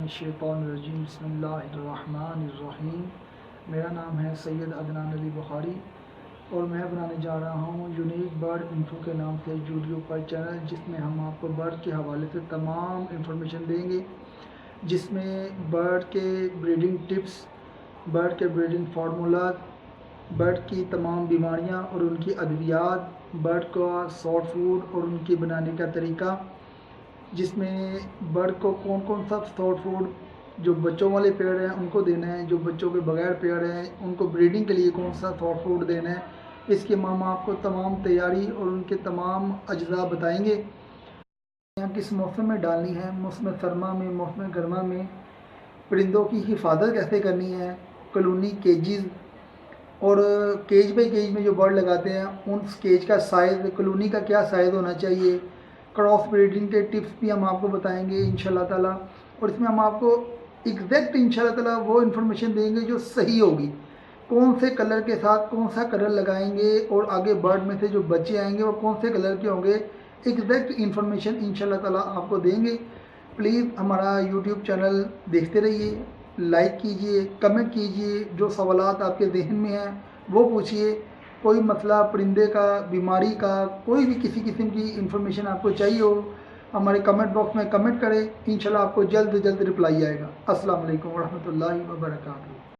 الشیطان الرجیم بسم اللہ الرحمن الرحیم۔ میرا نام ہے سید عدنان علی بخاری اور میں بنانے جا رہا ہوں یونیک برڈ انفو کے نام سے یوٹیوب پر چینل، جس میں ہم آپ کو برڈ کے حوالے سے تمام انفارمیشن دیں گے، جس میں برڈ کے بریڈنگ ٹپس، برڈ کے بریڈنگ فارمولاز، برڈ کی تمام بیماریاں اور ان کی ادویات، برڈ کا سافٹ فوڈ اور ان کی بنانے کا طریقہ، جس میں برڈ کو کون کون سا سافٹ فوڈ جو بچوں والے پیڑ ہیں ان کو دینا ہے، جو بچوں کے بغیر پیڑ ہیں ان کو بریڈنگ کے لیے کون سا سافٹ فوڈ دینا ہے، اس کے ہم آپ کو تمام تیاری اور ان کے تمام اجزاء بتائیں گے۔ کس موسم میں ڈالنی ہے، موسم سرما میں، موسم گرما میں، پرندوں کی حفاظت کیسے کرنی ہے، کالونی کیجز اور کیج بائی کیج میں جو برڈ لگاتے ہیں ان کیج کا سائز، کالونی کا کیا سائز ہونا چاہیے، کراس بریڈنگ کے ٹپس بھی ہم آپ کو بتائیں گے انشاءاللہ تعالیٰ، اور اس میں ہم آپ کو ایگزیکٹ انشاءاللہ تعالیٰ وہ انفارمیشن دیں گے جو صحیح ہوگی، کون سے کلر کے ساتھ کون سا کلر لگائیں گے اور آگے برڈ میں سے جو بچے آئیں گے وہ کون سے کلر کے ہوں گے، ایگزیکٹ انفارمیشن انشاءاللہ تعالیٰ آپ کو دیں گے۔ پلیز ہمارا یوٹیوب چینل دیکھتے رہیے، لائک کیجئے، کمنٹ کیجئے، جو سوالات آپ کے ذہن میں ہیں وہ پوچھئے، کوئی مسئلہ پرندے کا، بیماری کا، کوئی بھی کسی قسم کی انفارمیشن آپ کو چاہیے ہو ہمارے کمنٹ باکس میں کمنٹ کریں، انشاءاللہ آپ کو جلد سے جلد رپلائی آئے گا۔ السلام علیکم ورحمۃ اللہ وبرکاتہ۔